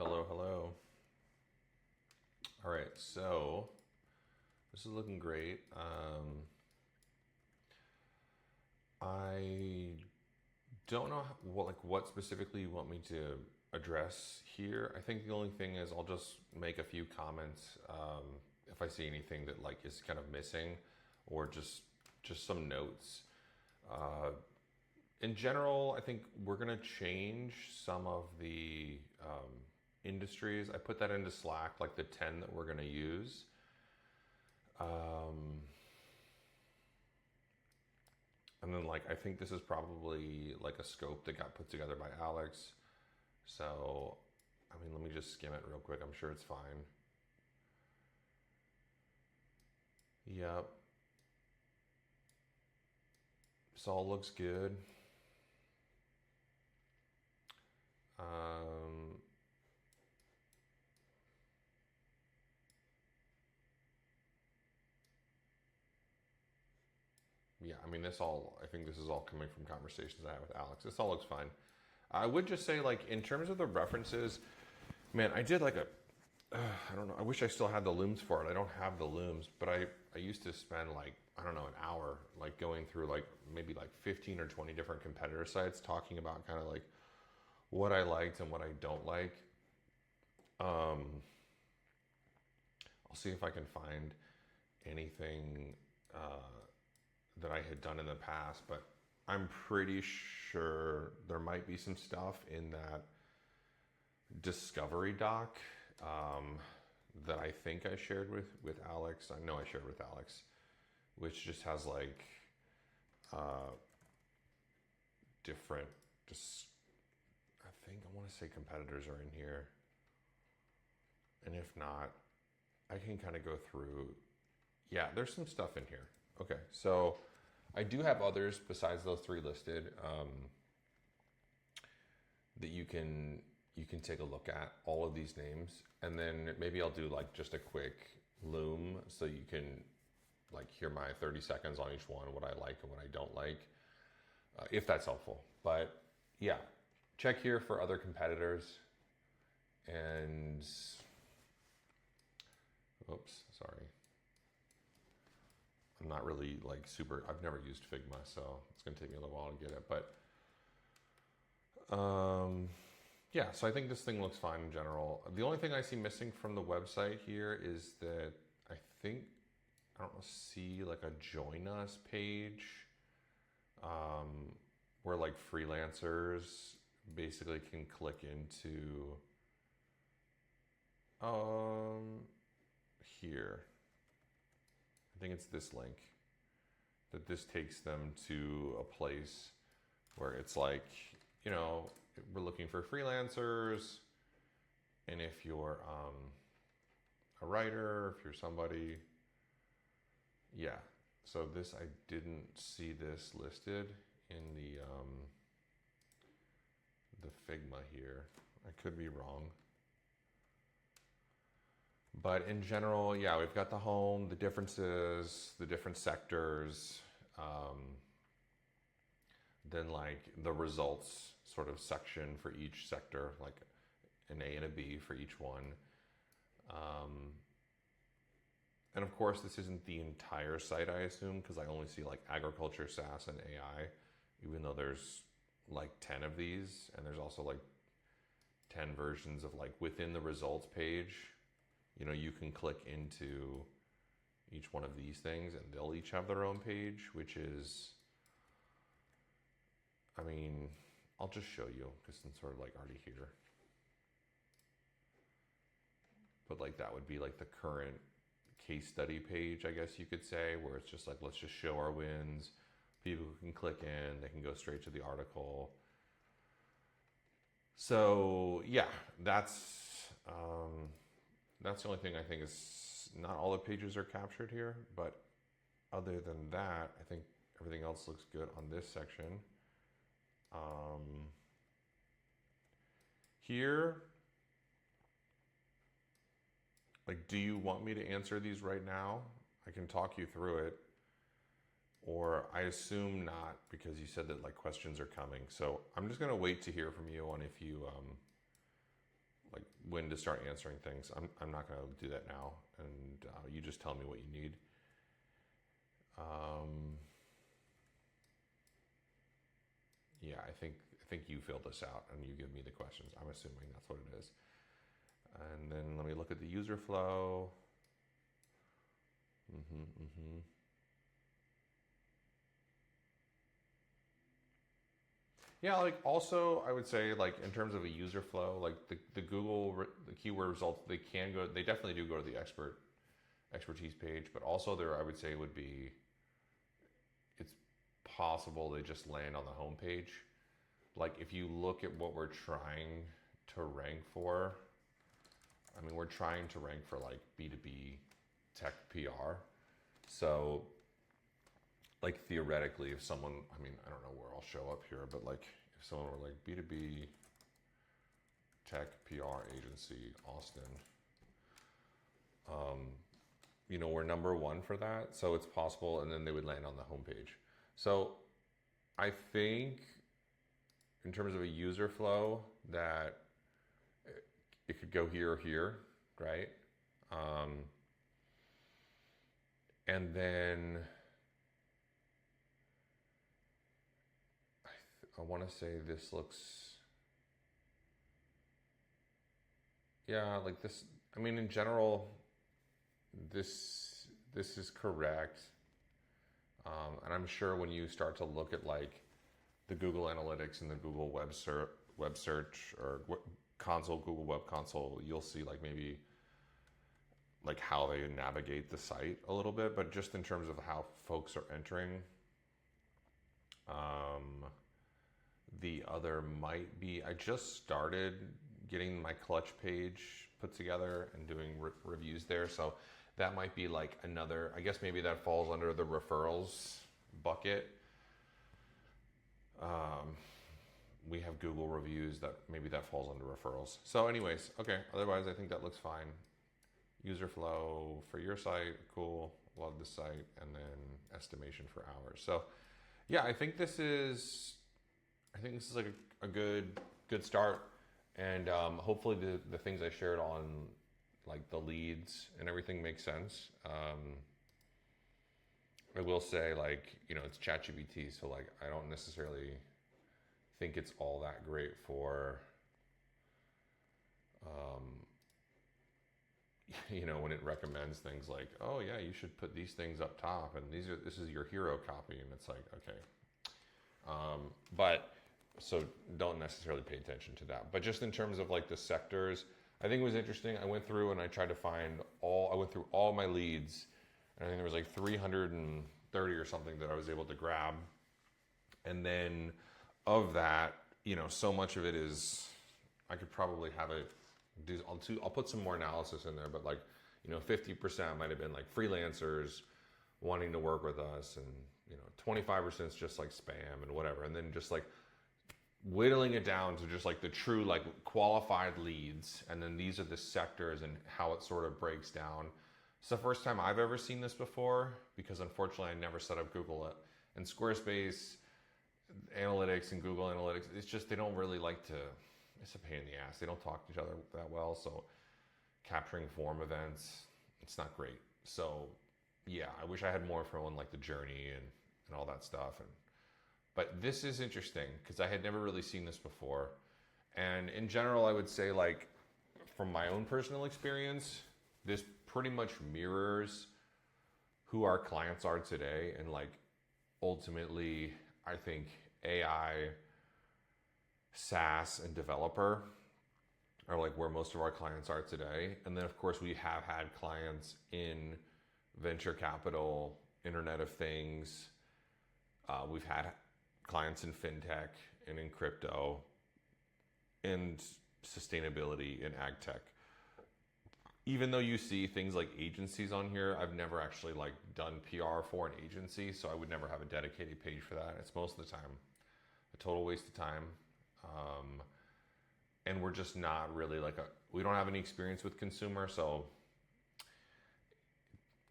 Hello, hello. All right, so this is looking great. I don't know what specifically you want me to address here. I think the only thing is I'll just make a few comments if I see anything that like is kind of missing, or just some notes. In general, I think we're gonna change some of the industries. I put that into Slack, like the 10 that we're gonna use. And then like I think this is probably like a scope that got put together by Alex. So I mean, let me just skim it real quick. I'm sure it's fine. Yep. This all looks good. Um, yeah, I mean, I think this is all coming from conversations I had with Alex. This all looks fine. I would just say, like, in terms of the references, man, I did like I don't know, I wish I still had the looms for it. I don't have the looms, but I used to spend like, I don't know, an hour, like going through like maybe like 15 or 20 different competitor sites talking about kind of like what I liked and what I don't like. I'll see if I can find anything that I had done in the past, but I'm pretty sure there might be some stuff in that discovery doc that I think I shared with Alex. I know I shared with Alex, which just has like different. Just I think I want to say competitors are in here, and if not, I can kind of go through. Yeah, there's some stuff in here. Okay, so I do have others besides those three listed that you can take a look at all of these names, and then maybe I'll do like just a quick loom so you can like hear my 30 seconds on each one, what I like and what I don't like, if that's helpful. But yeah, check here for other competitors. And oops, sorry. I'm not really like super, I've never used Figma, so it's going to take me a little while to get it. But yeah, so I think this thing looks fine in general. The only thing I see missing from the website here is that I think, I don't see like a join us page where like freelancers basically can click into um, here. I think it's this link that this takes them to a place where it's like, you know, we're looking for freelancers. And if you're a writer, if you're somebody, yeah. So this, I didn't see this listed in the Figma here. I could be wrong. But in general, yeah, we've got the home, the differences, the different sectors, then like the results sort of section for each sector, like an A and a B for each one. And of course, this isn't the entire site, I assume, because I only see like agriculture, SaaS, and AI, even though there's like 10 of these, and there's also like 10 versions of like within the results page. You know, you can click into each one of these things and they'll each have their own page, which is, I mean, I'll just show you because it's sort of like already here. But like that would be like the current case study page, I guess you could say, where it's just like, let's just show our wins. People can click in, they can go straight to the article. So yeah, that's the only thing I think is not all the pages are captured here, but other than that, I think everything else looks good on this section. Here, like, do you want me to answer these right now? I can talk you through it. Or I assume not because you said that like questions are coming. So I'm just gonna wait to hear from you on if you like when to start answering things. I'm not going to do that now, and you just tell me what you need. Yeah, I think you fill this out and you give me the questions. I'm assuming that's what it is. And then let me look at the user flow. Yeah, like also I would say like in terms of a user flow, like the the keyword results, they definitely do go to the expertise page, but also there I would say would be, it's possible they just land on the home page. Like if you look at what we're trying to rank for, I mean, we're trying to rank for like B2B tech PR. So like theoretically, if someone, I mean, I don't know where I'll show up here, but like if someone were like B2B tech PR agency, Austin, we're number one for that. So it's possible, and then they would land on the homepage. So I think in terms of a user flow that it could go here or here, right? And then I want to say this looks, yeah, like this. I mean, in general, this is correct. And I'm sure when you start to look at like the Google Analytics and the Google web search or console, Google Web Console, you'll see like maybe like how they navigate the site a little bit, but just in terms of how folks are entering, the other might be, I just started getting my Clutch page put together and doing reviews there. So that might be like another, I guess maybe that falls under the referrals bucket. We have Google reviews that maybe that falls under referrals. So anyways, okay. Otherwise, I think that looks fine. User flow for your site, cool. Love the site, and then estimation for hours. So yeah, I think this is like a good start. And hopefully the things I shared on like the leads and everything makes sense. I will say, like, it's ChatGPT, so like I don't necessarily think it's all that great for when it recommends things like, oh yeah, you should put these things up top, and this is your hero copy, and it's like, okay. But so don't necessarily pay attention to that. But just in terms of like the sectors, I think it was interesting. I went through and I tried to I went through all my leads, and I think there was like 330 or something that I was able to grab. And then of that, so much of it is, I could probably have it I'll put some more analysis in there, but like, 50% might have been like freelancers wanting to work with us, and 25% is just like spam and whatever. And then just like whittling it down to just like the true like qualified leads, and then these are the sectors and how it sort of breaks down. It's the first time I've ever seen this before, because unfortunately I never set up Google and Squarespace Analytics and Google Analytics. It's just, they don't really like to, it's a pain in the ass. They don't talk to each other that well. So capturing form events, it's not great. So yeah, I wish I had more for on like the journey and all that stuff. But this is interesting because I had never really seen this before. And in general, I would say, like, from my own personal experience, this pretty much mirrors who our clients are today. And like, ultimately, I think AI, SaaS, and developer are like where most of our clients are today. And then of course we have had clients in venture capital, Internet of Things. We've had clients in fintech and in crypto and sustainability and ag tech. Even though you see things like agencies on here, I've never actually like done PR for an agency, so I would never have a dedicated page for that. It's most of the time a total waste of time. And we're just not really like we don't have any experience with consumer, so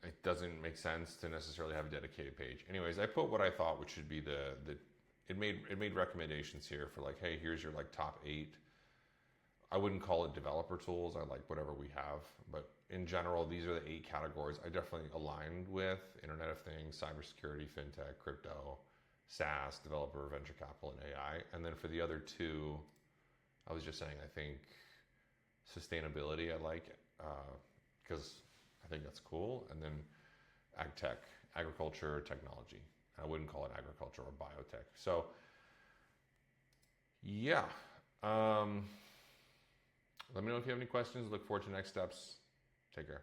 it doesn't make sense to necessarily have a dedicated page. Anyways, I put what I thought which should be it made recommendations here for like, hey, here's your like top 8 I wouldn't call it developer tools. I like whatever we have. But in general, these are the 8 categories I definitely aligned with: Internet of Things, cybersecurity, fintech, crypto, SaaS, developer, venture capital, and AI. And then for the other 2, I was just saying, I think sustainability, I like because I think that's cool. And then ag tech, agriculture, technology. I wouldn't call it agriculture or biotech. So yeah. Let me know if you have any questions. Look forward to next steps. Take care.